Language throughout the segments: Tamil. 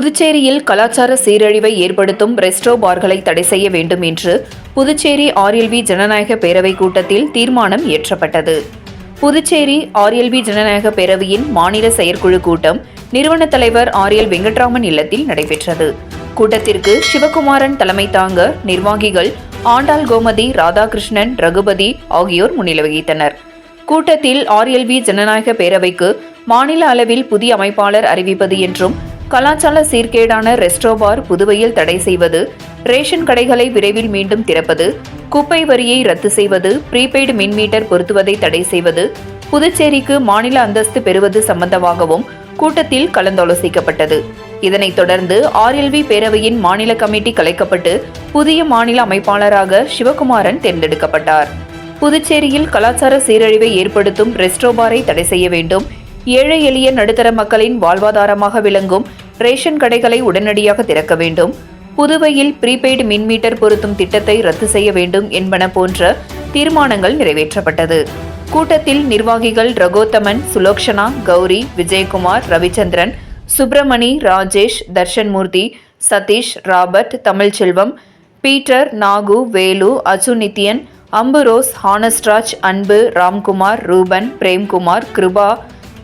புதுச்சேரியில் கலாச்சார சீரழிவை ஏற்படுத்தும் ரெஸ்டோ பார்களை தடை செய்ய வேண்டும் என்று புதுச்சேரி ஆர்எல்வி ஜனநாயக பேரவை கூட்டத்தில் தீர்மானம் இயற்றப்பட்டது. புதுச்சேரி ஆர்எல்வி ஜனநாயக பேரவையின் மாநில செயற்குழு கூட்டம் நிறுவன தலைவர் ஆர்.எல். வெங்கட்ராமன் இல்லத்தில் நடைபெற்றது. கூட்டத்திற்கு சிவகுமாரன் தலைமை தாங்க நிர்வாகிகள் ஆண்டாள் கோமதி, ராதாகிருஷ்ணன், ரகுபதி ஆகியோர் முன்னிலை வகித்தனர். கூட்டத்தில் ஆர்எல்வி ஜனநாயக பேரவைக்கு மாநில அளவில் புதிய அமைப்பாளர் அறிவிப்பது என்றும், கலாச்சார சீர்கேடான ரெஸ்டோபார் புதுவையில் தடை செய்வது, ரேஷன் கடைகளை விரைவில் மீண்டும் திறப்பது, குப்பை வரியை ரத்து செய்வது, ப்ரீபெய்டு மின் மீட்டர் பொருத்துவதை தடை செய்வது, புதுச்சேரிக்கு மாநில அந்தஸ்து பெறுவது சம்பந்தமாகவும் கூட்டத்தில் கலந்தாலோசிக்கப்பட்டது. இதனைத் தொடர்ந்து ஆர்எல்வி பேரவையின் மாநில கமிட்டி கலைக்கப்பட்டு புதிய மாநில அமைப்பாளராக சிவகுமாரன் தேர்ந்தெடுக்கப்பட்டார். புதுச்சேரியில் கலாச்சார சீரழிவை ஏற்படுத்தும் ரெஸ்டோபாரை தடை செய்ய வேண்டும், ஏழை எளிய நடுத்தர மக்களின் வாழ்வாதாரமாக விளங்கும் ரேஷன் கடைகளை உடனடியாக திறக்க வேண்டும், புதுவையில் ப்ரீபெய்டு மின் மீட்டர் பொருத்தும் திட்டத்தை ரத்து செய்ய வேண்டும் என்பன போன்ற தீர்மானங்கள் நிறைவேற்றப்பட்டது. கூட்டத்தில் நிர்வாகிகள் ரகோத்தமன், சுலோக்ஷனா, கௌரி, விஜயகுமார், ரவிச்சந்திரன், சுப்பிரமணி, ராஜேஷ், தர்ஷன்மூர்த்தி, சதீஷ், ராபர்ட், தமிழ்ச்செல்வம், பீட்டர், நாகு, வேலு, அஜு நித்யன், அம்புரோஸ், ஹானஸ்ராஜ், அன்பு, ராம்குமார், ரூபன், பிரேம்குமார், கிருபா,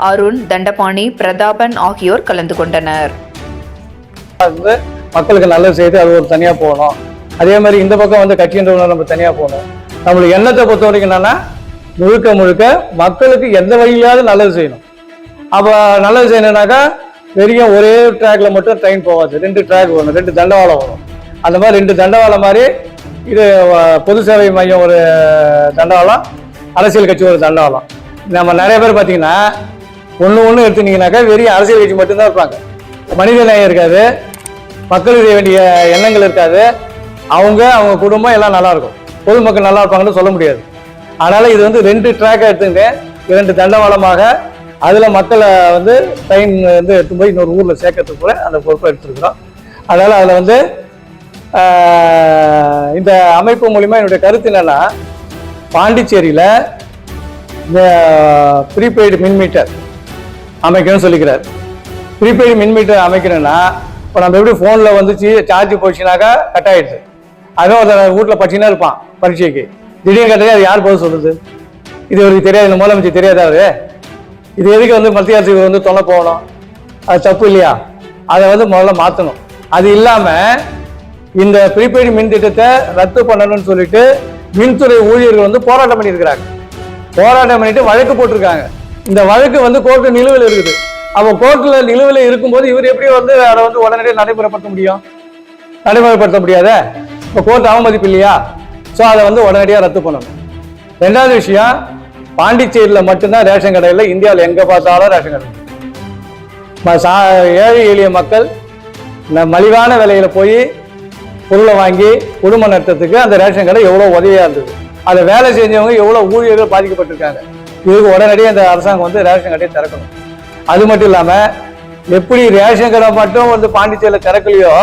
அருண், தண்டபாணி, பிரதாபன் ஆகியோர் கலந்து கொண்டனர். மக்களுக்கு நல்லது செய்து அது ஒரு தனியா போகணும். அதே மாதிரி இந்த பக்கம் கட்சின்றவங்க நம்ம தனியா போகணும். நம்மளுக்கு எண்ணத்தை பொறுத்த வரைக்கும் என்னன்னா, முழுக்க முழுக்க மக்களுக்கு எந்த வழியிலாவது நல்லது செய்யணும். அப்ப நல்லது செய்யணும்னாக்கா பெரிய ஒரே ட்ராக்ல மட்டும் ட்ரெயின் போகாது, 2 ட்ராக் வரும், 2 தண்டவாளம் வரும். அந்த மாதிரி 2 தண்டவாளம் மாதிரி இது பொது சேவை மையம் ஒரு தண்டவாளம், அரசியல் கட்சி ஒரு தண்டவாளம். நம்ம நிறைய பேர் பார்த்தீங்கன்னா ஒன்று எடுத்துனீங்கன்னாக்கா வெறும் அரசியல் கட்சி மட்டும்தான் இருப்பாங்க. மனித நேயம் இருக்காது, மக்களுக்கு செய்ய வேண்டிய எண்ணங்கள் இருக்காது. அவங்க குடும்பம் எல்லாம் நல்லா இருக்கும், பொதுமக்கள் நல்லா இருப்பாங்கன்னு சொல்ல முடியாது. அதனால இது 2 ட்ராக்கை எடுத்துங்க, 2 தண்டவாளமாக அதில் மக்களை ட்ரெயின் எடுத்து போய் இன்னொரு ஊரில் சேர்க்கறதுக்கு கூட அந்த பொறுப்பை எடுத்துருக்குறோம். அதனால அதில் இந்த அமைப்பு மூலிமா என்னுடைய கருத்து என்னன்னா, பாண்டிச்சேரியில் இந்த ப்ரீபெய்டு மின் மீட்டர் அமைக்கணும்னு சொல்லிக்கிறார். ப்ரீபெய்டு மின் மீட்டர் அமைக்கணும்னா இப்போ நம்ம எப்படி ஃபோனில் சார்ஜ் போச்சுனாக்கா கட் ஆகிடுது. அதுவும் ஒரு வீட்டில் படிச்சுன்னா இருப்பான் பரீட்சைக்கு, திடீர்னு கட்டாலே அது யார் போது சொல்லுது? இது அவருக்கு தெரியாது, இந்த முதலமைச்சர் தெரியாதா அவரு? இது எதுக்கு மத்திய அரசுக்கு தொல்லை போகணும்? அது தப்பு இல்லையா? அதை முதல்ல மாற்றணும். அது இல்லாமல் இந்த ப்ரீபெய்டு மின் திட்டத்தை ரத்து பண்ணணும்னு சொல்லிட்டு மின்துறை ஊழியர்கள் போராட்டம் பண்ணியிருக்கிறாங்க. போராட்டம் பண்ணிட்டு வழக்கு போட்டிருக்காங்க. இந்த வழக்கு கோர்ட்டு நிலுவையில் இருக்குது. அப்போ கோர்ட்டில் நிலுவையில் இருக்கும்போது இவர் எப்படி அதை உடனடியாக நடைமுறைப்படுத்த முடியும்? நடைமுறைப்படுத்த முடியாத. இப்போ கோர்ட் அவமதிப்பு இல்லையா? ஸோ அதை உடனடியாக ரத்து பண்ணணும். 2வது விஷயம், பாண்டிச்சேரியில் மட்டும்தான் ரேஷன் கடையில், இந்தியாவில் எங்கே பார்த்தாலும் ரேஷன் கடை. ஏழை எளிய மக்கள் மலிவான விலையில் போய் பொருளை வாங்கி குடும்பம் நடத்துறதுக்கு அந்த ரேஷன் கடை எவ்வளோ உதவியாக இருந்தது. அதை வேலை செஞ்சவங்க எவ்வளோ ஊழியர்கள் பாதிக்கப்பட்டிருக்காங்க. இதுக்கு உடனடியாக இந்த அரசாங்கம் ரேஷன் கடையை திறக்கணும். அது மட்டும் இல்லாமல் எப்படி ரேஷன் கடை மட்டும் பாண்டிச்சேரியில் திறக்கலையோ,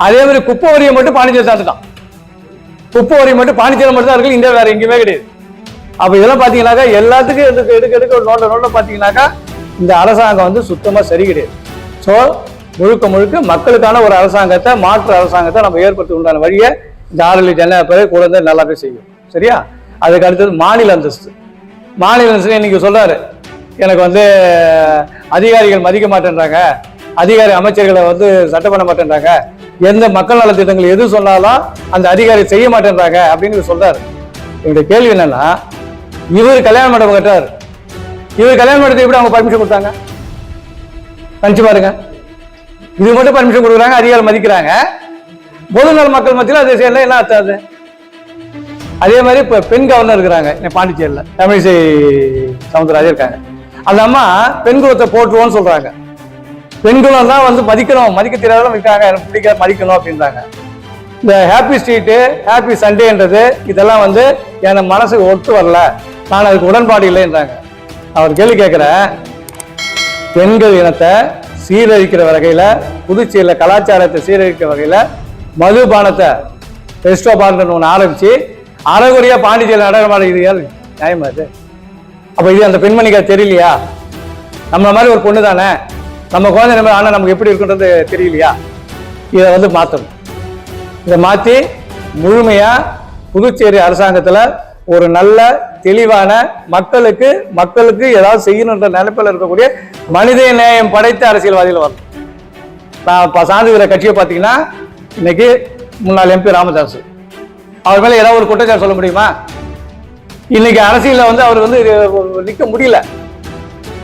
அதே மாதிரி குப்பை வரியை மட்டும் பாண்டிச்சேரி தாண்டுதான். குப்பை வரி மட்டும் பாண்டிச்சேரி மட்டும் தான் இருக்கு, இந்தியா வேற எங்கேயுமே கிடையாது. அப்போ இதெல்லாம் பார்த்தீங்கன்னாக்கா எல்லாத்துக்கும் எடுக்க ஒரு நோட்ட பார்த்தீங்கன்னாக்கா இந்த அரசாங்கம் சுத்தமாக சரி கிடையாது. ஸோ முழுக்க மக்களுக்கான ஒரு அரசாங்கத்தை, மாற்று அரசாங்கத்தை நம்ம ஏற்படுத்த உண்டான வழியை இந்த ஆர்எல்வி ஜனநாயக பேரவை கூட நல்லாவே செய்யும். சரியா? அதுக்கு அடுத்தது மாநில அந்தஸ்து. மாநில அந்தஸ்து இன்னைக்கு சொல்றாரு, எனக்கு அதிகாரிகள் மதிக்க மாட்டேன்றாங்க, அதிகாரி அமைச்சர்களை சட்டம் பண்ண மாட்டேன்றாங்க, எந்த மக்கள் நல திட்டங்கள் எது சொன்னாலும் அந்த அதிகாரி செய்ய மாட்டேன்றாங்க அப்படின்னு சொல்றாரு. என்னுடைய கேள்வி என்னன்னா, இவர் கல்யாண மண்டபம் கட்டுறாரு, இவர் கல்யாண மண்டபத்தை எப்படி அவங்க பர்மிஷன் கொடுத்தாங்க? நினைச்சு பாருங்க. இது மட்டும் பர்மிஷன் கொடுக்குறாங்க, அதிகாரம் மதிக்கிறாங்க, பொதுநல மக்கள் மத்தியில் அது செய்யல, என்ன அர்த்தாது? அதே மாதிரி இப்போ பெண் கவர்னர் இருக்கிறாங்க பாண்டிச்சேரியில், தமிழிசை சவுந்தரராஜன் இருக்காங்க. அந்த அம்மா பெண்குலத்தை போட்டுருவோன்னு சொல்றாங்க. பெண்குலம் தான் மதிக்கணும், மதிக்க தெரியாதவங்க இருக்காங்க, எனக்கு பிடிக்காத மதிக்கணும் அப்படின்றாங்க. இந்த ஹாப்பி ஸ்ட்ரீட்டு, ஹாப்பி சண்டேன்றது இதெல்லாம் என் மனசுக்கு ஒத்து வரல, நான் அதுக்கு உடன்பாடு இல்லைன்றாங்க. அவர் கேள்வி கேட்குறேன், பெண்கள் இனத்தை சீரழிக்கிற வகையில், புதுச்சேரியில் கலாச்சாரத்தை சீரழிக்கிற வகையில் மதுபானத்தை ரெஸ்டோ பார்ன்னு ஒன்று ஆரம்பிச்சு அறகுறையா பாண்டிச்சேரியில் நடனமாட, இது நியாயமா இது? அப்போ இது அந்த பெண்மணிக்கு தெரியலையா? நம்மள மாதிரி ஒரு பொண்ணு தானே, நம்ம குழந்தை நம்ம ஆனால் நமக்கு எப்படி இருக்குன்றது தெரியலையா? இதை வந்து மாற்றணும். இதை மாற்றி முழுமையாக புதுச்சேரி அரசாங்கத்தில் ஒரு நல்ல தெளிவான மக்களுக்கு ஏதாவது செய்யணுன்ற நினைப்பில் இருக்கக்கூடிய மனித நேயம் படைத்த அரசியல்வாதிகள் வரணும். நான் சார்ந்துக்கிற கட்சியை பார்த்தீங்கன்னா இன்னைக்கு முன்னாள் MP ராமதாஸ், அவர் மேலே ஏதாவது ஒரு குற்றச்சாட்டு சொல்ல முடியுமா? இன்னைக்கு அரசியலில் வந்து அவர் வந்து நிற்க முடியல.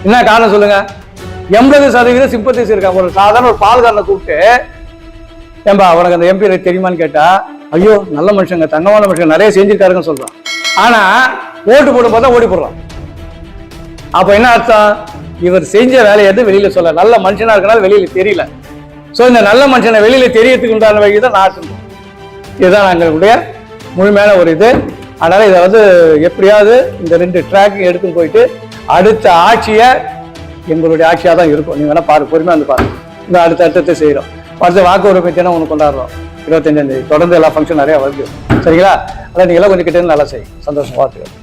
என்ன காரணம் சொல்லுங்க? 80% சிம்பத்திஸ் இருக்காங்க. ஒரு சாதாரண ஒரு பால்காரனை கூப்பிட்டு, ஏன்பா அவனுக்கு அந்த MP தெரியுமான்னு கேட்டா, ஐயோ நல்ல மனுஷங்க, தங்கமான மனுஷங்க, நிறைய செஞ்சிருக்காருன்னு சொல்றான். ஆனா ஓட்டு போட்டு பார்த்தா ஓடி போடுறான். அப்ப என்ன அர்த்தம்? இவர் செஞ்ச வேலையை எது வெளியில சொல்ல, நல்ல மனுஷனா இருக்கனால வெளியில தெரியல. ஸோ இந்த நல்ல மனுஷனை வெளியில தெரியறதுக்கு உண்டான வழி தான் நான் சொல்றேன். இதுதான் எங்களுடைய முழுமையான ஒரு இது. அதனால இதை வந்து எப்படியாவது இந்த 2 ட்ராக் எடுத்து போயிட்டு அடுத்த ஆட்சியை எங்களுடைய ஆட்சியாக தான் இருக்கும். நீங்க வேணா பாரு, பொறுமையா வந்து பாருங்க. இந்த அடுத்த செய்யறோம். அடுத்த வாக்கு உரிமை தினம் ஒன்று கொண்டாடுறோம் 25ஆம் தேதி. தொடர்ந்து எல்லா ஃபங்க்ஷன் நிறைய வருது. சரிங்களா? அதான் நீங்க எல்லாம் கொஞ்சம் கிட்ட நல்லா செய்யும். சந்தோஷம். பார்த்துக்கோங்க.